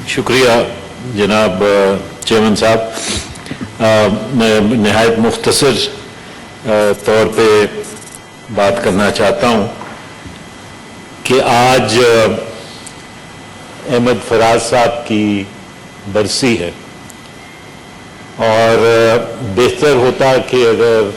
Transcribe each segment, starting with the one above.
शुक्रिया जनाब चेयरमैन साहब। मैं नहायत मुख्तसर तौर पे बात करना चाहता हूँ कि आज अहमद फराज साहब की बरसी है और बेहतर होता कि अगर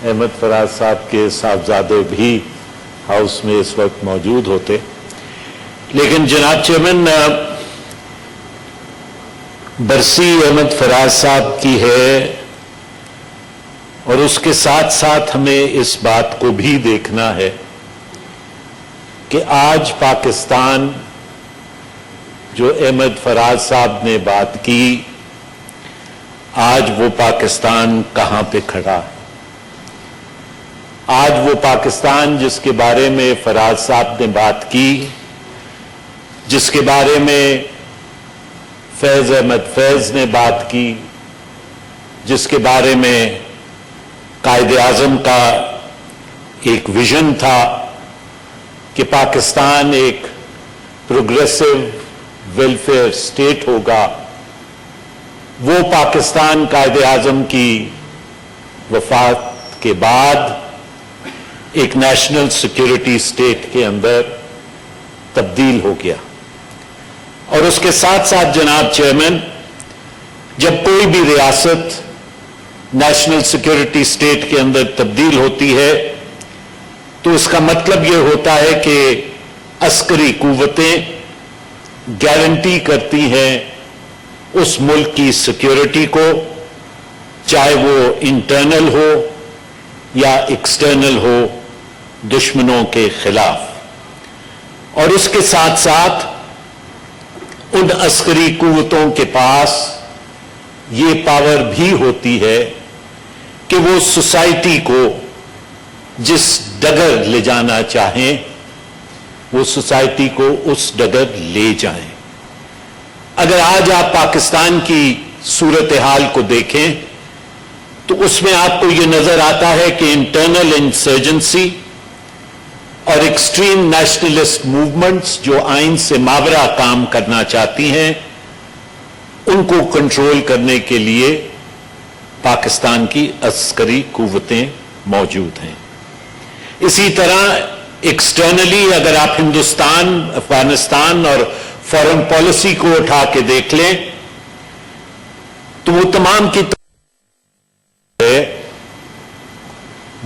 अहमद फराज साहब के साहबजादे भी हाउस में इस वक्त मौजूद होते, लेकिन जनाब चेयरमैन बरसी अहमद फराज साहब की है और उसके साथ साथ हमें इस बात को भी देखना है कि आज पाकिस्तान जो अहमद फराज साहब ने बात की, आज वो पाकिस्तान कहां पे खड़ा है। आज वो पाकिस्तान जिसके बारे में फराज साहब ने बात की, जिसके बारे में फैज अहमद फैज ने बात की, जिसके बारे में कायदे आज़म का एक विजन था कि पाकिस्तान एक प्रोग्रेसिव वेलफेयर स्टेट होगा, वो पाकिस्तान कायदे आज़म की वफात के बाद एक नेशनल सिक्योरिटी स्टेट के अंदर तब्दील हो गया। और उसके साथ साथ जनाब चेयरमैन, जब कोई भी रियासत नेशनल सिक्योरिटी स्टेट के अंदर तब्दील होती है तो इसका मतलब यह होता है कि अस्करी कुव्वतें गारंटी करती हैं उस मुल्क की सिक्योरिटी को, चाहे वो इंटरनल हो या एक्सटर्नल हो, दुश्मनों के खिलाफ। और उसके साथ साथ उन अस्करी कुव्वतों के पास ये पावर भी होती है कि वो सोसाइटी को जिस डगर ले जाना चाहें, वो सोसाइटी को उस डगर ले जाएं। अगर आज आप पाकिस्तान की सूरत हाल को देखें तो उसमें आपको ये नजर आता है कि इंटरनल इंसर्जेंसी और एक्सट्रीम नेशनलिस्ट मूवमेंट्स जो आइन से मावरा काम करना चाहती हैं, उनको कंट्रोल करने के लिए पाकिस्तान की अस्करी कुव्वतें मौजूद हैं। इसी तरह एक्सटर्नली अगर आप हिंदुस्तान, अफगानिस्तान और फॉरेन पॉलिसी को उठा के देख लें तो वो तमाम की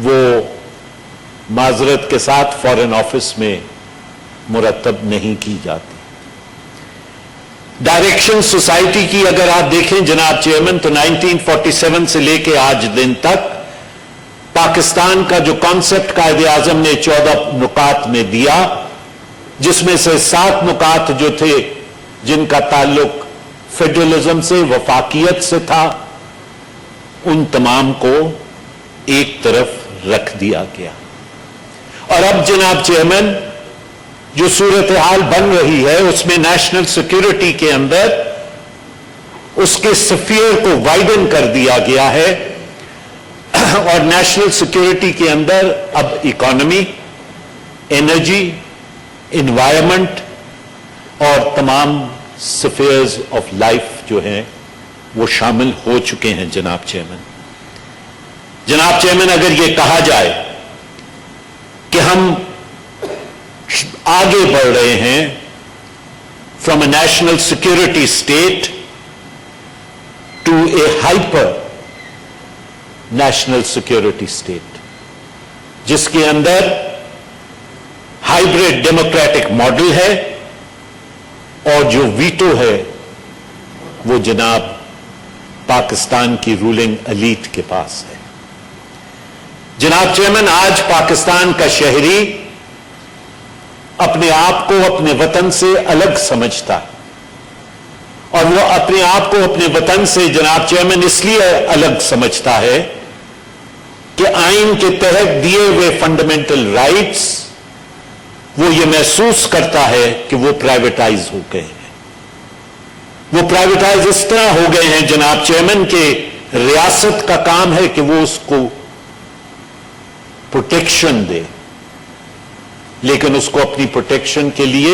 वो माजरत के साथ फॉरेन ऑफिस में मुरतब नहीं की जाती। डायरेक्शन सोसाइटी की अगर आप देखें जनाब चेयरमैन तो 1947 से लेकर आज दिन तक पाकिस्तान का जो कॉन्सेप्ट कायदे आजम ने 14 नुकात में दिया, जिसमें से 7 नुकात जो थे जिनका ताल्लुक फेडरलिज्म से, वफाकियत से था, उन तमाम को एक तरफ रख दिया गया। और अब जनाब चेयरमैन जो सूरत हाल बन रही है उसमें नेशनल सिक्योरिटी के अंदर उसके स्फीयर को वाइडन कर दिया गया है और नेशनल सिक्योरिटी के अंदर अब इकोनॉमी, एनर्जी, एनवायरनमेंट और तमाम स्फीयर्स ऑफ लाइफ जो हैं वो शामिल हो चुके हैं। जनाब चेयरमैन अगर ये कहा जाए कि हम आगे बढ़ रहे हैं from a national security state to a hyper national security state, जिसके अंदर हाइब्रिड डेमोक्रेटिक मॉडल है और जो वीटो है वो जनाब पाकिस्तान की रूलिंग एलीट के पास है। जनाब चेयरमैन, आज पाकिस्तान का शहरी अपने आप को अपने वतन से अलग समझता है और वो अपने आप को अपने वतन से जनाब चेयरमैन इसलिए अलग समझता है कि आइन के तहत दिए हुए फंडामेंटल राइट्स वो ये महसूस करता है कि वो प्राइवेटाइज हो गए हैं। वो प्राइवेटाइज इस तरह हो गए हैं जनाब चेयरमैन के रियासत का काम है कि वो उसको प्रोटेक्शन दे, लेकिन उसको अपनी प्रोटेक्शन के लिए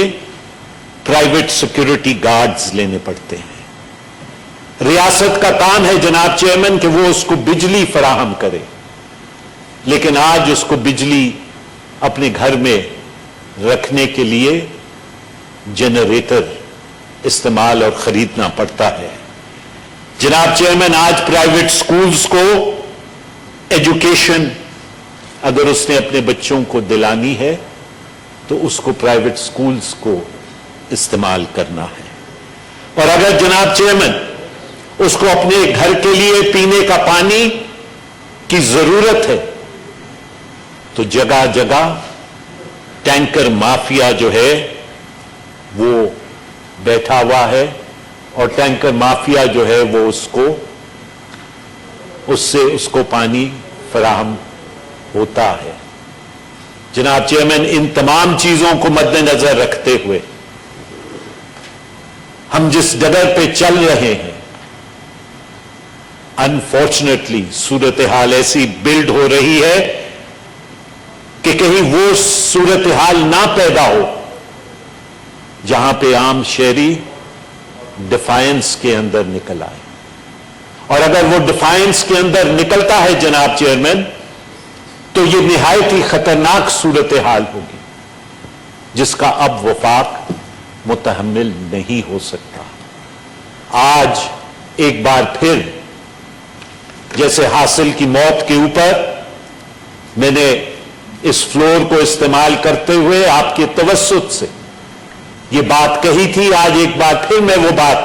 प्राइवेट सिक्योरिटी गार्ड्स लेने पड़ते हैं। रियासत का काम है जनाब चेयरमैन कि वो उसको बिजली फराहम करे, लेकिन आज उसको बिजली अपने घर में रखने के लिए जनरेटर इस्तेमाल और खरीदना पड़ता है। जनाब चेयरमैन, आज प्राइवेट स्कूल्स को एजुकेशन अगर उसने अपने बच्चों को दिलानी है तो उसको प्राइवेट स्कूल्स को इस्तेमाल करना है। और अगर जनाब चेयरमैन उसको अपने घर के लिए पीने का पानी की जरूरत है तो जगह जगह टैंकर माफिया जो है वो बैठा हुआ है और टैंकर माफिया जो है वो उसको पानी फराहम होता है। जनाब चेयरमैन, इन तमाम चीजों को मद्देनजर रखते हुए हम जिस डगर पे चल रहे हैं, अनफॉर्चुनेटली सूरत हाल ऐसी बिल्ड हो रही है कि कहीं वो सूरत हाल ना पैदा हो जहां पे आम शहरी डिफायंस के अंदर निकल आए। और अगर वो डिफायंस के अंदर निकलता है जनाब चेयरमैन, तो ये निहायत ही खतरनाक सूरत हाल होगी जिसका अब वफाक मुतहम्मिल नहीं हो सकता। आज एक बार फिर जैसे हासिल की मौत के ऊपर मैंने इस फ्लोर को इस्तेमाल करते हुए आपके तवस्सुत से ये बात कही थी, आज एक बार फिर मैं वो बात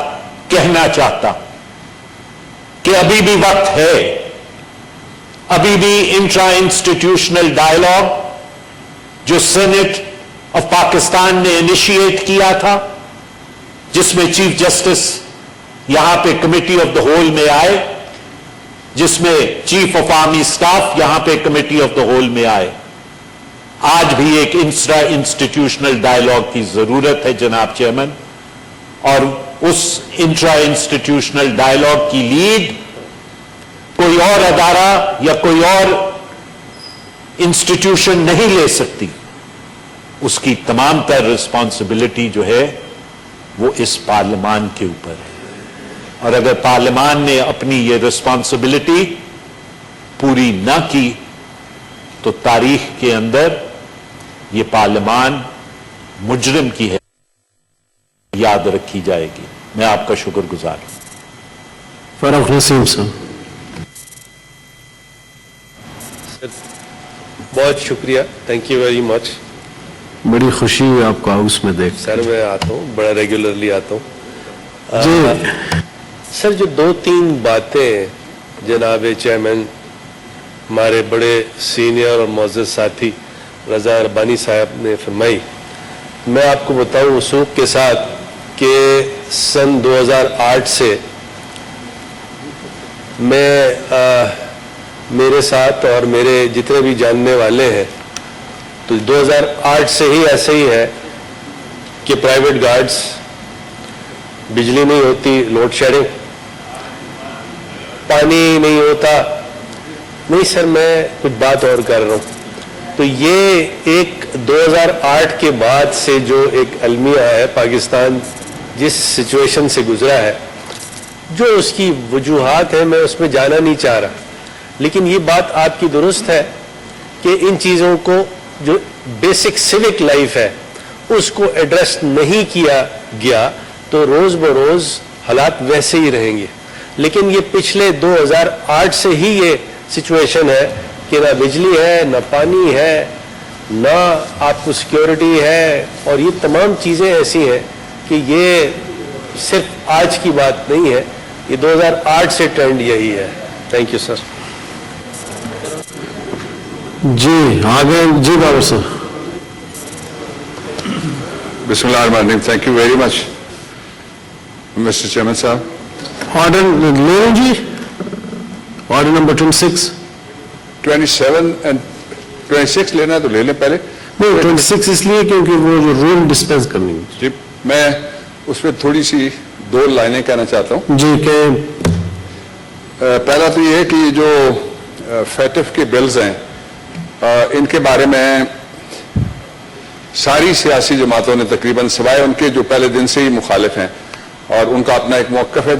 कहना चाहता हूं कि अभी भी वक्त है, अभी भी इंट्रा इंस्टीट्यूशनल डायलॉग जो सेनेट ऑफ पाकिस्तान ने इनिशिएट किया था, जिसमें चीफ जस्टिस यहां पे कमिटी ऑफ द होल में आए, जिसमें चीफ ऑफ आर्मी स्टाफ यहां पे कमिटी ऑफ द होल में आए, आज भी एक इंट्रा इंस्टीट्यूशनल डायलॉग की जरूरत है जनाब चेयरमैन। और उस इंट्रा इंस्टीट्यूशनल डायलॉग की लीड कोई और अदारा या कोई और इंस्टीट्यूशन नहीं ले सकती। उसकी तमाम तर रिस्पॉन्सिबिलिटी जो है वो इस पार्लियामान के ऊपर है। और अगर पार्लियामान ने अपनी ये रिस्पॉन्सिबिलिटी पूरी न की तो तारीख के अंदर ये पार्लियामान मुजरिम की है याद रखी जाएगी। मैं आपका शुक्रगुजार हूं। फारूक नसीम साहब। बहुत शुक्रिया, थैंक यू वेरी मच। बड़ी खुशी हुई आपको हाउस में देख। सर मैं आता हूँ, बड़ा रेगुलरली आता हूँ जी। सर जो दो तीन बातें जनाब चेयरमैन हमारे बड़े सीनियर और मोअज़्ज़ज़ साथी रज़ा रब्बानी साहब ने फरमाई, मैं आपको बताऊं वसूख के साथ कि सन 2008 से मैं मेरे साथ और मेरे जितने भी जानने वाले हैं तो 2008 से ही ऐसे ही है कि प्राइवेट गार्ड्स, बिजली नहीं होती, लोड शेडिंग, पानी नहीं होता। नहीं सर, मैं कुछ बात और कर रहा हूँ। तो ये एक 2008 के बाद से जो एक अलमिया है, पाकिस्तान जिस सिचुएशन से गुजरा है, जो उसकी वजूहात है मैं उसमें जाना नहीं चाह रहा, लेकिन ये बात आपकी दुरुस्त है कि इन चीज़ों को जो बेसिक सिविक लाइफ है उसको एड्रेस नहीं किया गया तो रोज़ बरोज़ हालात वैसे ही रहेंगे। लेकिन ये पिछले 2008 से ही ये सिचुएशन है कि ना बिजली है, ना पानी है, ना आपको सिक्योरिटी है, और ये तमाम चीज़ें ऐसी हैं कि ये सिर्फ आज की बात नहीं है, ये 2008 से ट्रेंड यही है। Thank you sir. जी आगे जी बाबर साहब। बिस्मिल्लाहिर्रहमानिर्रहीम। Thank you very much mister chairman साहब। ऑर्डर ले लो जी, ऑर्डर नंबर 26 एंड 26 लेना तो ले लें पहले। नहीं, 26 इसलिए क्योंकि वो जो रूल डिस्पेंस करनी है। जी, मैं उस पर थोड़ी सी दो लाइनें कहना चाहता हूँ। जी के पहला तो ये है कि जो फैटिफ के बिल्स हैं इनके बारे में ساری سیاسی جماعتوں نے تقریباً سوائے ان کے جو پہلے دن سے ہی مخالف ہیں اور ان کا اپنا ایک موقف ہے